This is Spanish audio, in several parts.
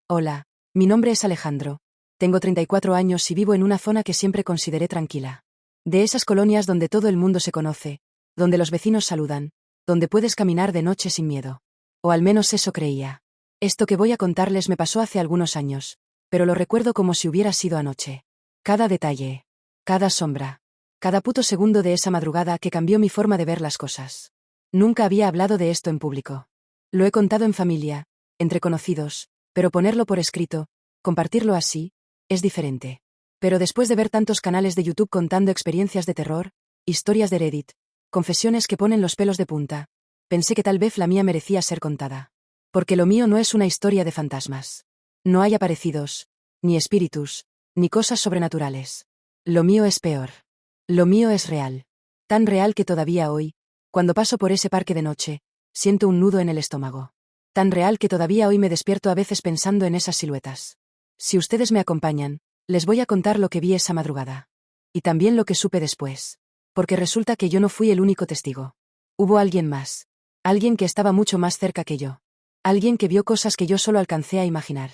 Hola, mi nombre es Alejandro. Tengo 34 años y vivo en una zona que siempre consideré tranquila. De esas colonias donde todo el mundo se conoce, donde los vecinos saludan, donde puedes caminar de noche sin miedo. O al menos eso creía. Esto que voy a contarles me pasó hace algunos años, pero lo recuerdo como si hubiera sido anoche. Cada detalle, cada sombra, cada puto segundo de esa madrugada que cambió mi forma de ver las cosas. Nunca había hablado de esto en público. Lo he contado en familia, entre conocidos, pero ponerlo por escrito, compartirlo así, es diferente. Pero después de ver tantos canales de YouTube contando experiencias de terror, historias de Reddit, confesiones que ponen los pelos de punta, pensé que tal vez la mía merecía ser contada. Porque lo mío no es una historia de fantasmas. No hay aparecidos, ni espíritus, ni cosas sobrenaturales. Lo mío es peor. Lo mío es real. Tan real que todavía hoy, cuando paso por ese parque de noche, siento un nudo en el estómago. Tan real que todavía hoy me despierto a veces pensando en esas siluetas. Si ustedes me acompañan, les voy a contar lo que vi esa madrugada. Y también lo que supe después. Porque resulta que yo no fui el único testigo. Hubo alguien más. Alguien que estaba mucho más cerca que yo. Alguien que vio cosas que yo solo alcancé a imaginar.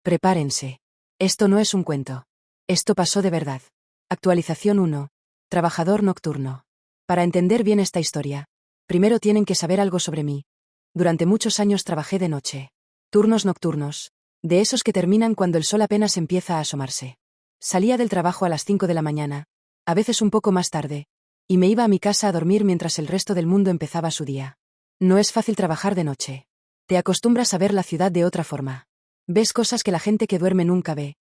Prepárense. Esto no es un cuento. Esto pasó de verdad. Actualización 1. Trabajador nocturno. Para entender bien esta historia, primero tienen que saber algo sobre mí. Durante muchos años trabajé de noche. Turnos nocturnos. De esos que terminan cuando el sol apenas empieza a asomarse. Salía del trabajo a las 5 de la mañana, a veces un poco más tarde, y me iba a mi casa a dormir mientras el resto del mundo empezaba su día. No es fácil trabajar de noche. Te acostumbras a ver la ciudad de otra forma. Ves cosas que la gente que duerme nunca ve.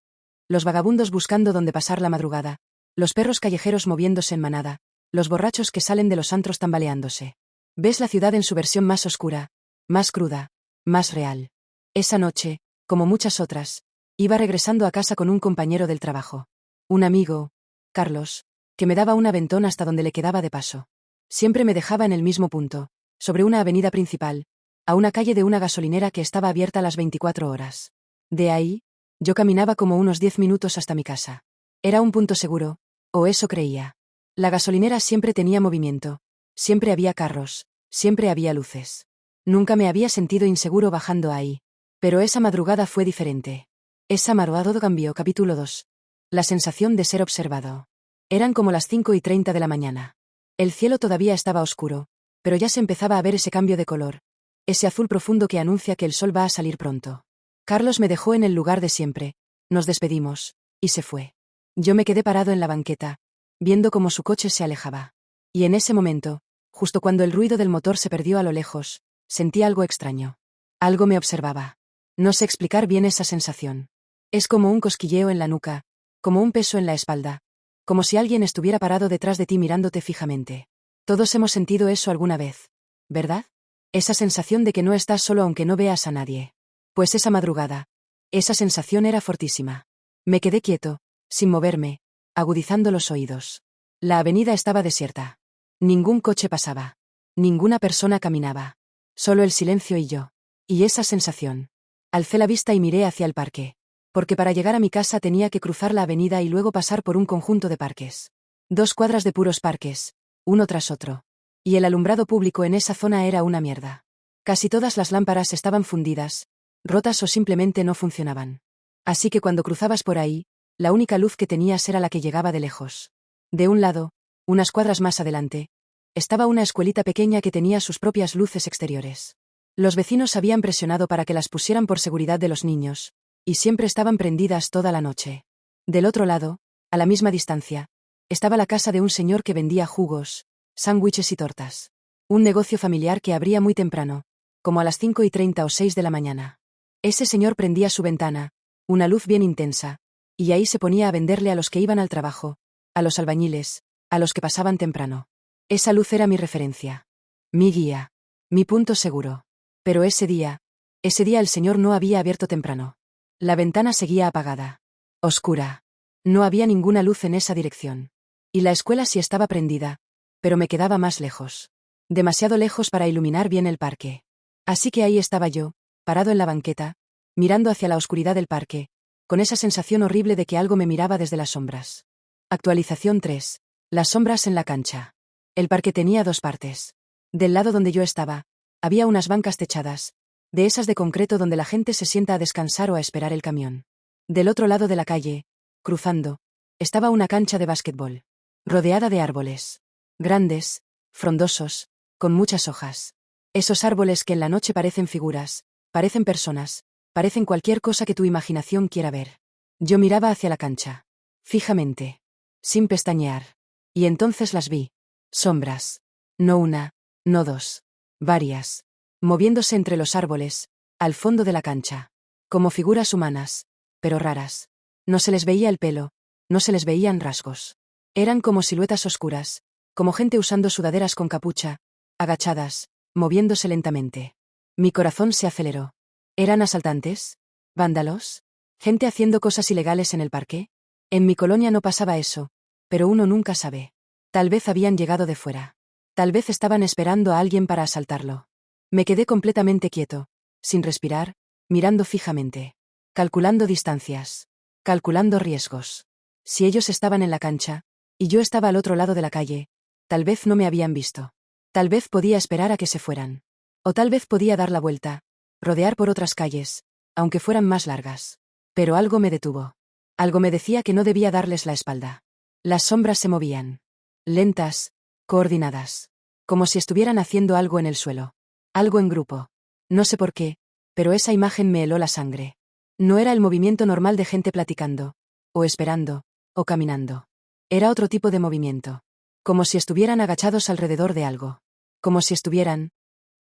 Los vagabundos buscando dónde pasar la madrugada, los perros callejeros moviéndose en manada, los borrachos que salen de los antros tambaleándose. Ves la ciudad en su versión más oscura, más cruda, más real. Esa noche, como muchas otras, iba regresando a casa con un compañero del trabajo. Un amigo, Carlos, que me daba un aventón hasta donde le quedaba de paso. Siempre me dejaba en el mismo punto, sobre una avenida principal, a una calle de una gasolinera que estaba abierta a las 24 horas. De ahí, yo caminaba como unos 10 minutos hasta mi casa. Era un punto seguro, o eso creía. La gasolinera siempre tenía movimiento, siempre había carros, siempre había luces. Nunca me había sentido inseguro bajando ahí. Pero esa madrugada fue diferente. Esa madrugada todo cambió. Capítulo 2. La sensación de ser observado. Eran como las 5:30 de la mañana. El cielo todavía estaba oscuro, pero ya se empezaba a ver ese cambio de color. Ese azul profundo que anuncia que el sol va a salir pronto. Carlos me dejó en el lugar de siempre. Nos despedimos, y se fue. Yo me quedé parado en la banqueta, viendo cómo su coche se alejaba. Y en ese momento, justo cuando el ruido del motor se perdió a lo lejos, sentí algo extraño. Algo me observaba. No sé explicar bien esa sensación. Es como un cosquilleo en la nuca, como un peso en la espalda, como si alguien estuviera parado detrás de ti mirándote fijamente. Todos hemos sentido eso alguna vez, ¿verdad? Esa sensación de que no estás solo aunque no veas a nadie. Pues esa madrugada, esa sensación era fortísima. Me quedé quieto, sin moverme, agudizando los oídos. La avenida estaba desierta. Ningún coche pasaba. Ninguna persona caminaba. Solo el silencio y yo. Y esa sensación. Alcé la vista y miré hacia el parque. Porque para llegar a mi casa tenía que cruzar la avenida y luego pasar por un conjunto de parques. 2 cuadras de puros parques, uno tras otro. Y el alumbrado público en esa zona era una mierda. Casi todas las lámparas estaban fundidas, rotas o simplemente no funcionaban. Así que cuando cruzabas por ahí, la única luz que tenías era la que llegaba de lejos. De un lado, unas cuadras más adelante, estaba una escuelita pequeña que tenía sus propias luces exteriores. Los vecinos habían presionado para que las pusieran por seguridad de los niños, y siempre estaban prendidas toda la noche. Del otro lado, a la misma distancia, estaba la casa de un señor que vendía jugos, sándwiches y tortas. Un negocio familiar que abría muy temprano, como a las 5:30 o 6 de la mañana. Ese señor prendía su ventana, una luz bien intensa, y ahí se ponía a venderle a los que iban al trabajo, a los albañiles, a los que pasaban temprano. Esa luz era mi referencia. Mi guía. Mi punto seguro. Pero ese día el señor no había abierto temprano. La ventana seguía apagada. Oscura. No había ninguna luz en esa dirección. Y la escuela sí estaba prendida, pero me quedaba más lejos. Demasiado lejos para iluminar bien el parque. Así que ahí estaba yo, parado en la banqueta, mirando hacia la oscuridad del parque, con esa sensación horrible de que algo me miraba desde las sombras. Actualización 3. Las sombras en la cancha. El parque tenía 2 partes. Del lado donde yo estaba, había unas bancas techadas, De esas de concreto donde la gente se sienta a descansar o a esperar el camión. Del otro lado de la calle, cruzando, estaba una cancha de básquetbol, rodeada de árboles. Grandes, frondosos, con muchas hojas. Esos árboles que en la noche parecen figuras, parecen personas, parecen cualquier cosa que tu imaginación quiera ver. Yo miraba hacia la cancha. Fijamente. Sin pestañear. Y entonces las vi. Sombras. No una, no dos. Varias. Moviéndose entre los árboles, al fondo de la cancha. Como figuras humanas, pero raras. No se les veía el pelo, no se les veían rasgos. Eran como siluetas oscuras, como gente usando sudaderas con capucha, agachadas, moviéndose lentamente. Mi corazón se aceleró. ¿Eran asaltantes? ¿Vándalos? ¿Gente haciendo cosas ilegales en el parque? En mi colonia no pasaba eso, pero uno nunca sabe. Tal vez habían llegado de fuera. Tal vez estaban esperando a alguien para asaltarlo. Me quedé completamente quieto, sin respirar, mirando fijamente. Calculando distancias. Calculando riesgos. Si ellos estaban en la cancha, y yo estaba al otro lado de la calle, tal vez no me habían visto. Tal vez podía esperar a que se fueran. O tal vez podía dar la vuelta, rodear por otras calles, aunque fueran más largas. Pero algo me detuvo. Algo me decía que no debía darles la espalda. Las sombras se movían. Lentas, coordinadas. Como si estuvieran haciendo algo en el suelo. Algo en grupo. No sé por qué, pero esa imagen me heló la sangre. No era el movimiento normal de gente platicando, o esperando, o caminando. Era otro tipo de movimiento. Como si estuvieran agachados alrededor de algo. Como si estuvieran,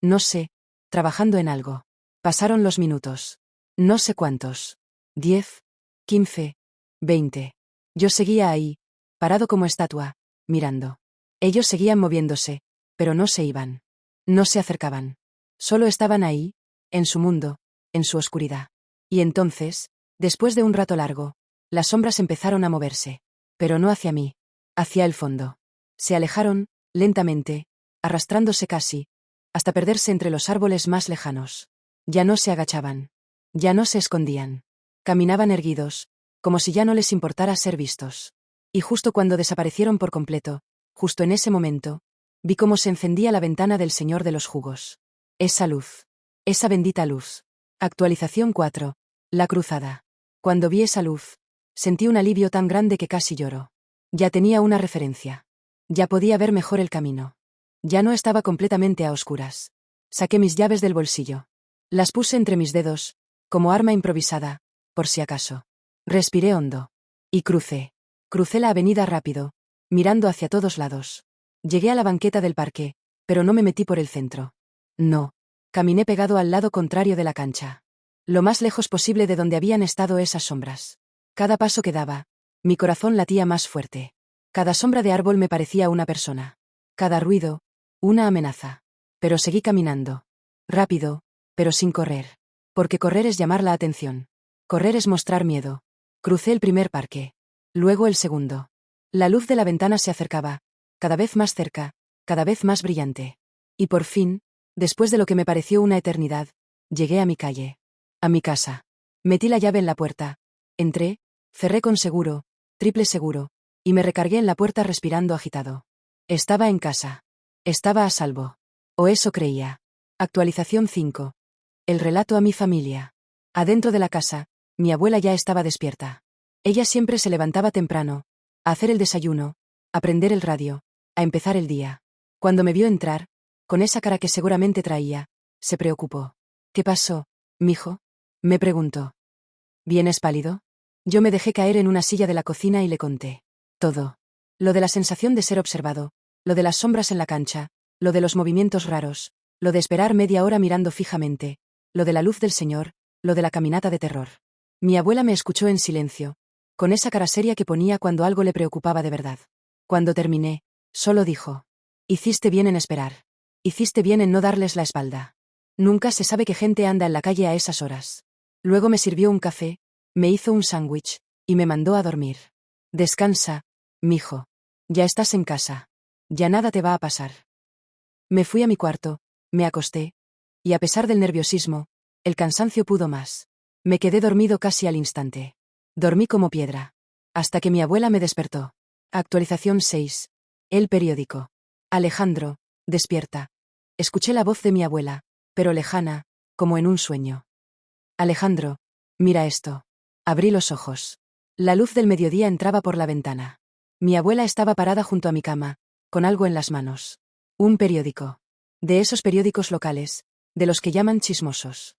no sé, trabajando en algo. Pasaron los minutos. No sé cuántos. 10, 15, 20. Yo seguía ahí, parado como estatua, mirando. Ellos seguían moviéndose, pero no se iban. No se acercaban. Solo estaban ahí, en su mundo, en su oscuridad. Y entonces, después de un rato largo, las sombras empezaron a moverse. Pero no hacia mí. Hacia el fondo. Se alejaron, lentamente, arrastrándose casi, hasta perderse entre los árboles más lejanos. Ya no se agachaban. Ya no se escondían. Caminaban erguidos, como si ya no les importara ser vistos. Y justo cuando desaparecieron por completo, justo en ese momento, vi cómo se encendía la ventana del Señor de los Jugos. Esa luz. Esa bendita luz. Actualización 4. La cruzada. Cuando vi esa luz, sentí un alivio tan grande que casi lloro. Ya tenía una referencia. Ya podía ver mejor el camino. Ya no estaba completamente a oscuras. Saqué mis llaves del bolsillo. Las puse entre mis dedos, como arma improvisada, por si acaso. Respiré hondo. Y crucé. Crucé la avenida rápido, mirando hacia todos lados. Llegué a la banqueta del parque, pero no me metí por el centro. No. Caminé pegado al lado contrario de la cancha. Lo más lejos posible de donde habían estado esas sombras. Cada paso que daba, mi corazón latía más fuerte. Cada sombra de árbol me parecía una persona. Cada ruido, una amenaza. Pero seguí caminando. Rápido, pero sin correr. Porque correr es llamar la atención. Correr es mostrar miedo. Crucé el primer parque. Luego el segundo. La luz de la ventana se acercaba, cada vez más cerca, cada vez más brillante. Y por fin, después de lo que me pareció una eternidad, llegué a mi calle. A mi casa. Metí la llave en la puerta. Entré, cerré con seguro, triple seguro, y me recargué en la puerta respirando agitado. Estaba en casa. Estaba a salvo. O eso creía. Actualización 5. El relato a mi familia. Adentro de la casa, mi abuela ya estaba despierta. Ella siempre se levantaba temprano, a hacer el desayuno, a prender el radio, a empezar el día. Cuando me vio entrar, con esa cara que seguramente traía, se preocupó. ¿Qué pasó, mijo? Me preguntó. ¿Vienes pálido? Yo me dejé caer en una silla de la cocina y le conté. Todo. Lo de la sensación de ser observado, lo de las sombras en la cancha, lo de los movimientos raros, lo de esperar media hora mirando fijamente, lo de la luz del Señor, lo de la caminata de terror. Mi abuela me escuchó en silencio, con esa cara seria que ponía cuando algo le preocupaba de verdad. Cuando terminé, solo dijo: hiciste bien en esperar. Hiciste bien en no darles la espalda. Nunca se sabe qué gente anda en la calle a esas horas. Luego me sirvió un café, me hizo un sándwich, y me mandó a dormir. Descansa, mijo. Ya estás en casa. Ya nada te va a pasar. Me fui a mi cuarto, me acosté, y a pesar del nerviosismo, el cansancio pudo más. Me quedé dormido casi al instante. Dormí como piedra. Hasta que mi abuela me despertó. Actualización 6. El periódico. Alejandro, despierta. Escuché la voz de mi abuela, pero lejana, como en un sueño. Alejandro, mira esto. Abrí los ojos. La luz del mediodía entraba por la ventana. Mi abuela estaba parada junto a mi cama, con algo en las manos. Un periódico. De esos periódicos locales, de los que llaman chismosos.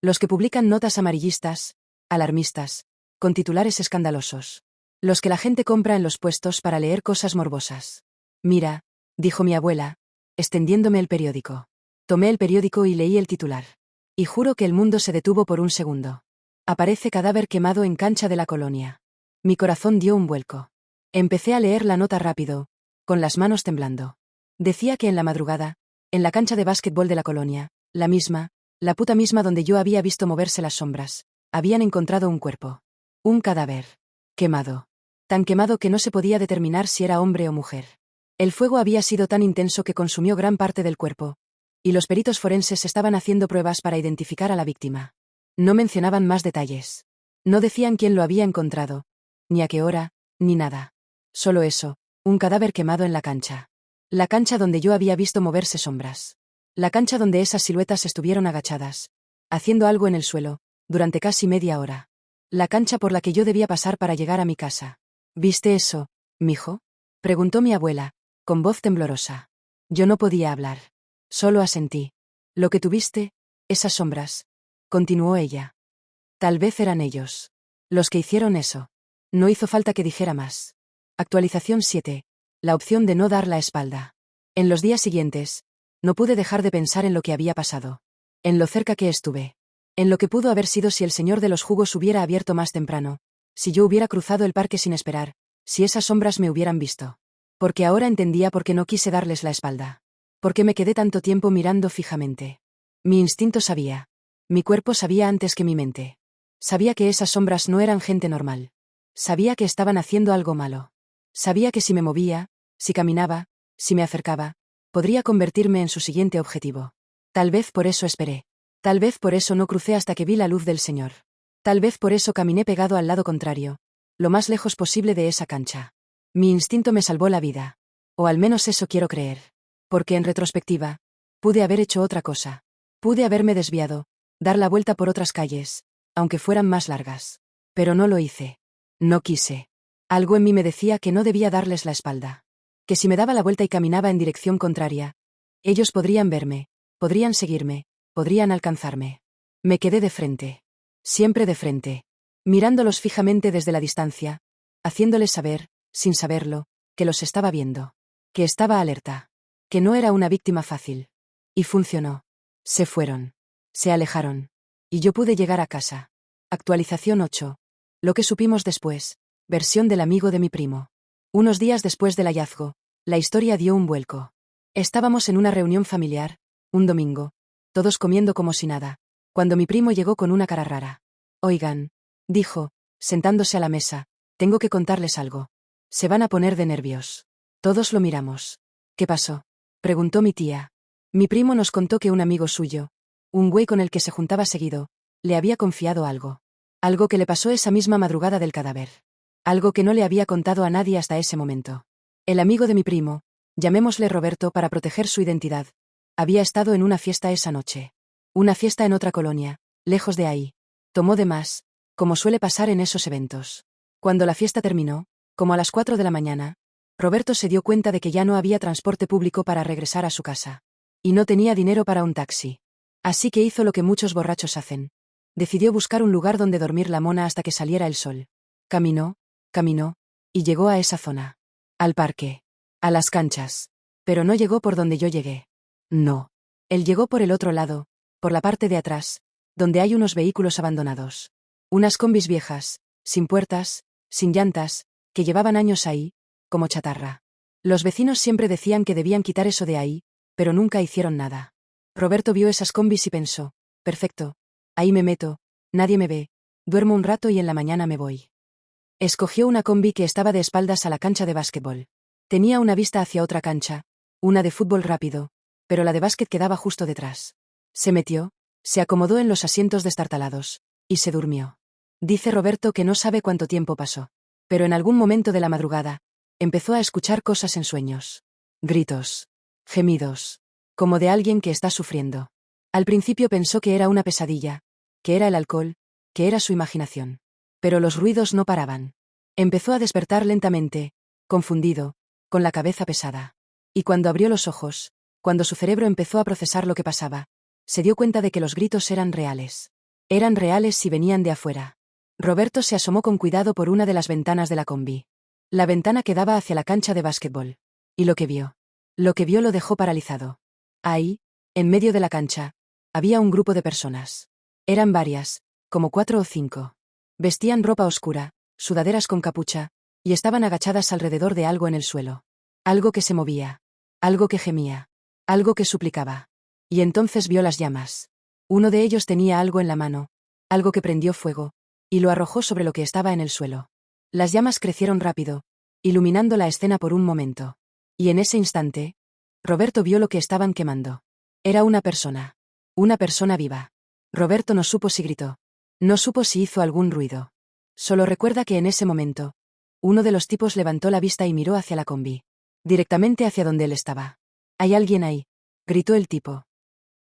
Los que publican notas amarillistas, alarmistas, con titulares escandalosos. Los que la gente compra en los puestos para leer cosas morbosas. Mira, dijo mi abuela, extendiéndome el periódico. Tomé el periódico y leí el titular. Y juro que el mundo se detuvo por un segundo. Aparece cadáver quemado en cancha de la colonia. Mi corazón dio un vuelco. Empecé a leer la nota rápido, con las manos temblando. Decía que en la madrugada, en la cancha de básquetbol de la colonia, la puta misma donde yo había visto moverse las sombras, habían encontrado un cuerpo. Un cadáver. Quemado. Tan quemado que no se podía determinar si era hombre o mujer. El fuego había sido tan intenso que consumió gran parte del cuerpo, y los peritos forenses estaban haciendo pruebas para identificar a la víctima. No mencionaban más detalles. No decían quién lo había encontrado, ni a qué hora, ni nada. Solo eso, un cadáver quemado en la cancha. La cancha donde yo había visto moverse sombras. La cancha donde esas siluetas estuvieron agachadas, haciendo algo en el suelo, durante casi media hora. La cancha por la que yo debía pasar para llegar a mi casa. ¿Viste eso, mijo? Preguntó mi abuela, con voz temblorosa. Yo no podía hablar. Solo asentí. Lo que tuviste, esas sombras, continuó ella. Tal vez eran ellos. Los que hicieron eso. No hizo falta que dijera más. Actualización 7. La opción de no dar la espalda. En los días siguientes, no pude dejar de pensar en lo que había pasado. En lo cerca que estuve. En lo que pudo haber sido si el señor de los jugos hubiera abierto más temprano. Si yo hubiera cruzado el parque sin esperar. Si esas sombras me hubieran visto. Porque ahora entendía por qué no quise darles la espalda. ¿Por qué me quedé tanto tiempo mirando fijamente? Mi instinto sabía. Mi cuerpo sabía antes que mi mente. Sabía que esas sombras no eran gente normal. Sabía que estaban haciendo algo malo. Sabía que si me movía, si caminaba, si me acercaba, podría convertirme en su siguiente objetivo. Tal vez por eso esperé. Tal vez por eso no crucé hasta que vi la luz del Señor. Tal vez por eso caminé pegado al lado contrario, lo más lejos posible de esa cancha. Mi instinto me salvó la vida. O al menos eso quiero creer. Porque en retrospectiva, pude haber hecho otra cosa. Pude haberme desviado, dar la vuelta por otras calles, aunque fueran más largas. Pero no lo hice. No quise. Algo en mí me decía que no debía darles la espalda. Que si me daba la vuelta y caminaba en dirección contraria, ellos podrían verme, podrían seguirme, podrían alcanzarme. Me quedé de frente. Siempre de frente. Mirándolos fijamente desde la distancia, haciéndoles saber, sin saberlo, que los estaba viendo. Que estaba alerta. Que no era una víctima fácil. Y funcionó. Se fueron. Se alejaron. Y yo pude llegar a casa. Actualización 8. Lo que supimos después. Versión del amigo de mi primo. Unos días después del hallazgo, la historia dio un vuelco. Estábamos en una reunión familiar, un domingo, todos comiendo como si nada, cuando mi primo llegó con una cara rara. Oigan, dijo, sentándose a la mesa, tengo que contarles algo. Se van a poner de nervios. Todos lo miramos. ¿Qué pasó? Preguntó mi tía. Mi primo nos contó que un amigo suyo, un güey con el que se juntaba seguido, le había confiado algo. Algo que le pasó esa misma madrugada del cadáver. Algo que no le había contado a nadie hasta ese momento. El amigo de mi primo, llamémosle Roberto para proteger su identidad, había estado en una fiesta esa noche. Una fiesta en otra colonia, lejos de ahí. Tomó de más, como suele pasar en esos eventos. Cuando la fiesta terminó, como a las 4 de la mañana, Roberto se dio cuenta de que ya no había transporte público para regresar a su casa. Y no tenía dinero para un taxi. Así que hizo lo que muchos borrachos hacen. Decidió buscar un lugar donde dormir la mona hasta que saliera el sol. Caminó, y llegó a esa zona. Al parque. A las canchas. Pero no llegó por donde yo llegué. No. Él llegó por el otro lado, por la parte de atrás, donde hay unos vehículos abandonados. Unas combis viejas, sin puertas, sin llantas, que llevaban años ahí, como chatarra. Los vecinos siempre decían que debían quitar eso de ahí, pero nunca hicieron nada. Roberto vio esas combis y pensó, perfecto, ahí me meto, nadie me ve, duermo un rato y en la mañana me voy. Escogió una combi que estaba de espaldas a la cancha de básquetbol. Tenía una vista hacia otra cancha, una de fútbol rápido, pero la de básquet quedaba justo detrás. Se metió, se acomodó en los asientos destartalados, y se durmió. Dice Roberto que no sabe cuánto tiempo pasó. Pero en algún momento de la madrugada, empezó a escuchar cosas en sueños. Gritos. Gemidos. Como de alguien que está sufriendo. Al principio pensó que era una pesadilla, que era el alcohol, que era su imaginación. Pero los ruidos no paraban. Empezó a despertar lentamente, confundido, con la cabeza pesada. Y cuando abrió los ojos, cuando su cerebro empezó a procesar lo que pasaba, se dio cuenta de que los gritos eran reales. Eran reales si venían de afuera. Roberto se asomó con cuidado por una de las ventanas de la combi. La ventana que daba hacia la cancha de básquetbol. Y lo que vio lo dejó paralizado. Ahí, en medio de la cancha, había un grupo de personas. Eran varias, como 4 o 5. Vestían ropa oscura, sudaderas con capucha, y estaban agachadas alrededor de algo en el suelo. Algo que se movía. Algo que gemía. Algo que suplicaba. Y entonces vio las llamas. Uno de ellos tenía algo en la mano, algo que prendió fuego, y lo arrojó sobre lo que estaba en el suelo. Las llamas crecieron rápido, iluminando la escena por un momento. Y en ese instante, Roberto vio lo que estaban quemando. Era una persona. Una persona viva. Roberto no supo si gritó. No supo si hizo algún ruido. Solo recuerda que en ese momento, uno de los tipos levantó la vista y miró hacia la combi. Directamente hacia donde él estaba. «Hay alguien ahí», gritó el tipo.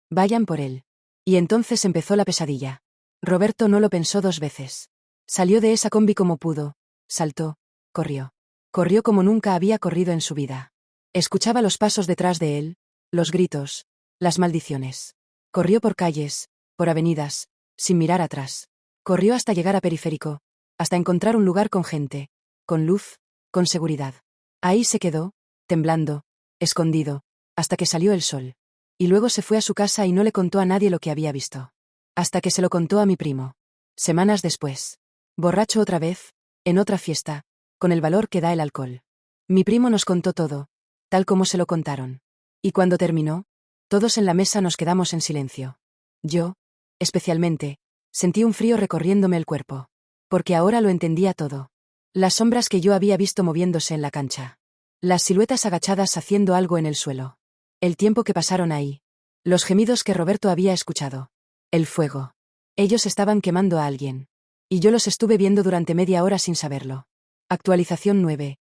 «Vayan por él». Y entonces empezó la pesadilla. Roberto no lo pensó 2 veces. Salió de esa combi como pudo, saltó, corrió. Corrió como nunca había corrido en su vida. Escuchaba los pasos detrás de él, los gritos, las maldiciones. Corrió por calles, por avenidas, sin mirar atrás. Corrió hasta llegar a Periférico, hasta encontrar un lugar con gente, con luz, con seguridad. Ahí se quedó, temblando, escondido, hasta que salió el sol. Y luego se fue a su casa y no le contó a nadie lo que había visto. Hasta que se lo contó a mi primo. Semanas después. Borracho otra vez, en otra fiesta, con el valor que da el alcohol. Mi primo nos contó todo, tal como se lo contaron. Y cuando terminó, todos en la mesa nos quedamos en silencio. Yo, especialmente, sentí un frío recorriéndome el cuerpo. Porque ahora lo entendía todo. Las sombras que yo había visto moviéndose en la cancha. Las siluetas agachadas haciendo algo en el suelo. El tiempo que pasaron ahí. Los gemidos que Roberto había escuchado. El fuego. Ellos estaban quemando a alguien. Y yo los estuve viendo durante media hora sin saberlo. Actualización 9.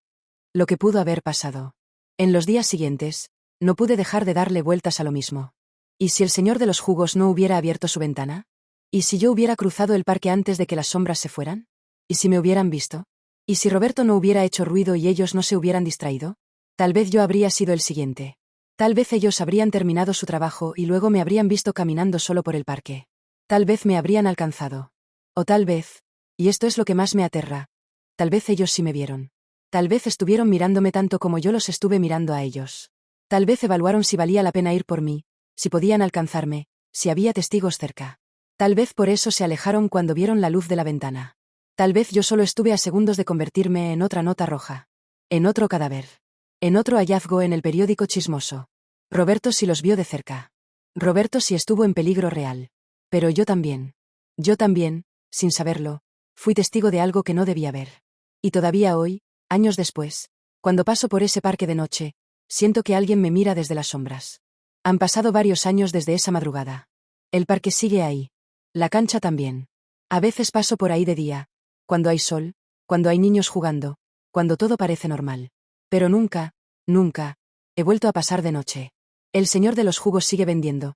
Lo que pudo haber pasado. En los días siguientes, no pude dejar de darle vueltas a lo mismo. ¿Y si el señor de los jugos no hubiera abierto su ventana? ¿Y si yo hubiera cruzado el parque antes de que las sombras se fueran? ¿Y si me hubieran visto? ¿Y si Roberto no hubiera hecho ruido y ellos no se hubieran distraído? Tal vez yo habría sido el siguiente. Tal vez ellos habrían terminado su trabajo y luego me habrían visto caminando solo por el parque. Tal vez me habrían alcanzado. O tal vez, y esto es lo que más me aterra, tal vez ellos sí me vieron. Tal vez estuvieron mirándome tanto como yo los estuve mirando a ellos. Tal vez evaluaron si valía la pena ir por mí, si podían alcanzarme, si había testigos cerca. Tal vez por eso se alejaron cuando vieron la luz de la ventana. Tal vez yo solo estuve a segundos de convertirme en otra nota roja. En otro cadáver. En otro hallazgo en el periódico chismoso. Roberto sí los vio de cerca. Roberto sí estuvo en peligro real. Pero yo también. Yo también, sin saberlo, fui testigo de algo que no debía ver. Y todavía hoy, años después, cuando paso por ese parque de noche, siento que alguien me mira desde las sombras. Han pasado varios años desde esa madrugada. El parque sigue ahí. La cancha también. A veces paso por ahí de día, cuando hay sol, cuando hay niños jugando, cuando todo parece normal. Pero nunca, nunca, he vuelto a pasar de noche. El señor de los jugos sigue vendiendo.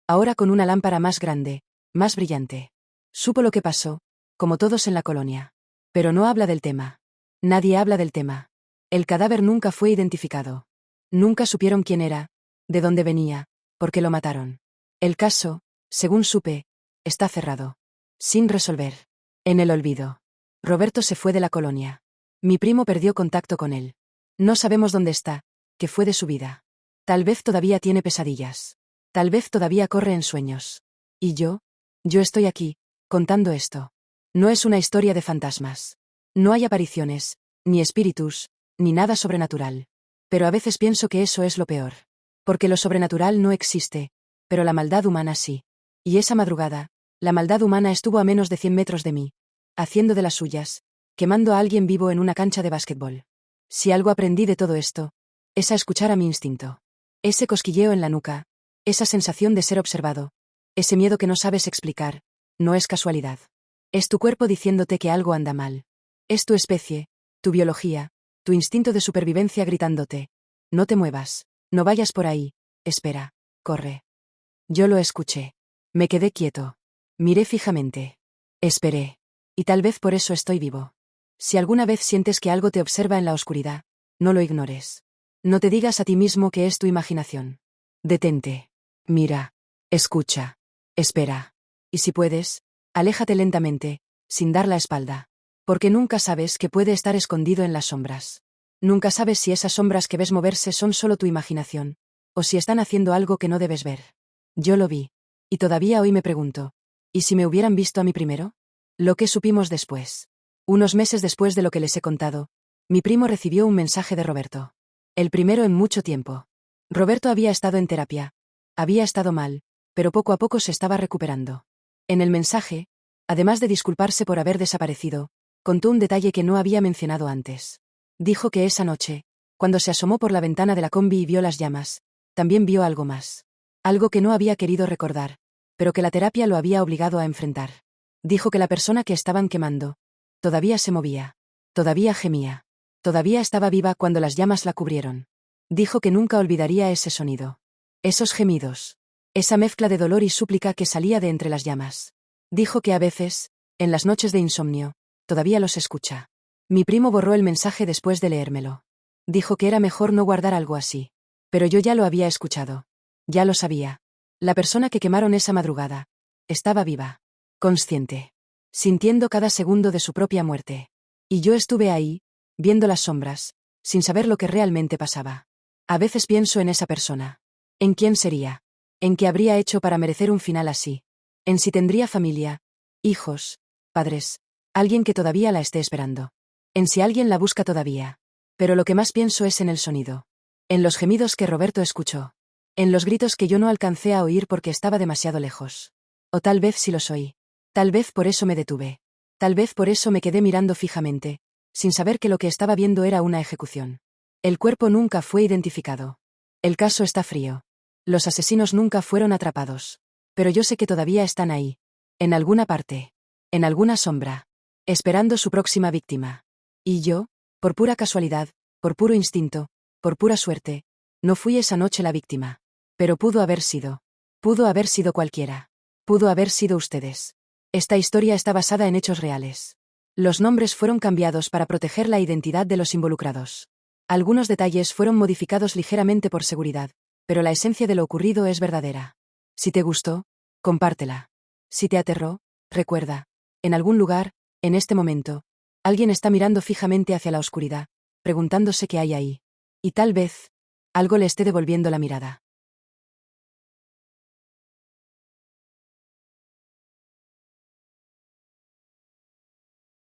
Ahora con una lámpara más grande, más brillante. Supo lo que pasó, como todos en la colonia. Pero no habla del tema. Nadie habla del tema. El cadáver nunca fue identificado. Nunca supieron quién era, de dónde venía, por qué lo mataron. El caso, según supe, está cerrado. Sin resolver. En el olvido. Roberto se fue de la colonia. Mi primo perdió contacto con él. No sabemos dónde está, qué fue de su vida. Tal vez todavía tiene pesadillas. Tal vez todavía corre en sueños. Y yo estoy aquí, contando esto. No es una historia de fantasmas. No hay apariciones, ni espíritus, ni nada sobrenatural. Pero a veces pienso que eso es lo peor. Porque lo sobrenatural no existe, pero la maldad humana sí. Y esa madrugada, la maldad humana estuvo a menos de 100 metros de mí, haciendo de las suyas, quemando a alguien vivo en una cancha de básquetbol. Si algo aprendí de todo esto, es a escuchar a mi instinto. Ese cosquilleo en la nuca, esa sensación de ser observado, ese miedo que no sabes explicar, no es casualidad. Es tu cuerpo diciéndote que algo anda mal. Es tu especie, tu biología, tu instinto de supervivencia gritándote. No te muevas, no vayas por ahí, espera, corre. Yo lo escuché. Me quedé quieto. Miré fijamente. Esperé. Y tal vez por eso estoy vivo. Si alguna vez sientes que algo te observa en la oscuridad, no lo ignores. No te digas a ti mismo que es tu imaginación. Detente. Mira. Escucha. Espera. Y si puedes, aléjate lentamente, sin dar la espalda. Porque nunca sabes qué puede estar escondido en las sombras. Nunca sabes si esas sombras que ves moverse son solo tu imaginación, o si están haciendo algo que no debes ver. Yo lo vi. Y todavía hoy me pregunto, ¿y si me hubieran visto a mí primero? Lo que supimos después. Unos meses después de lo que les he contado, mi primo recibió un mensaje de Roberto. El primero en mucho tiempo. Roberto había estado en terapia. Había estado mal, pero poco a poco se estaba recuperando. En el mensaje, además de disculparse por haber desaparecido, contó un detalle que no había mencionado antes. Dijo que esa noche, cuando se asomó por la ventana de la combi y vio las llamas, también vio algo más. Algo que no había querido recordar, pero que la terapia lo había obligado a enfrentar. Dijo que la persona que estaban quemando todavía se movía, todavía gemía, todavía estaba viva cuando las llamas la cubrieron. Dijo que nunca olvidaría ese sonido. Esos gemidos. Esa mezcla de dolor y súplica que salía de entre las llamas. Dijo que a veces, en las noches de insomnio, todavía los escucha. Mi primo borró el mensaje después de leérmelo. Dijo que era mejor no guardar algo así. Pero yo ya lo había escuchado. Ya lo sabía. La persona que quemaron esa madrugada estaba viva. Consciente. Sintiendo cada segundo de su propia muerte. Y yo estuve ahí, viendo las sombras, sin saber lo que realmente pasaba. A veces pienso en esa persona. ¿En quién sería? ¿En qué habría hecho para merecer un final así? ¿En si tendría familia, hijos, padres, alguien que todavía la esté esperando? ¿En si alguien la busca todavía? Pero lo que más pienso es en el sonido. En los gemidos que Roberto escuchó. En los gritos que yo no alcancé a oír porque estaba demasiado lejos. O tal vez sí los oí. Tal vez por eso me detuve. Tal vez por eso me quedé mirando fijamente, sin saber que lo que estaba viendo era una ejecución. El cuerpo nunca fue identificado. El caso está frío. Los asesinos nunca fueron atrapados. Pero yo sé que todavía están ahí. En alguna parte. En alguna sombra. Esperando su próxima víctima. Y yo, por pura casualidad, por puro instinto, por pura suerte, no fui esa noche la víctima. Pero pudo haber sido. Pudo haber sido cualquiera. Pudo haber sido ustedes. Esta historia está basada en hechos reales. Los nombres fueron cambiados para proteger la identidad de los involucrados. Algunos detalles fueron modificados ligeramente por seguridad, pero la esencia de lo ocurrido es verdadera. Si te gustó, compártela. Si te aterró, recuerda, en algún lugar, en este momento, alguien está mirando fijamente hacia la oscuridad, preguntándose qué hay ahí. Y tal vez, algo le esté devolviendo la mirada.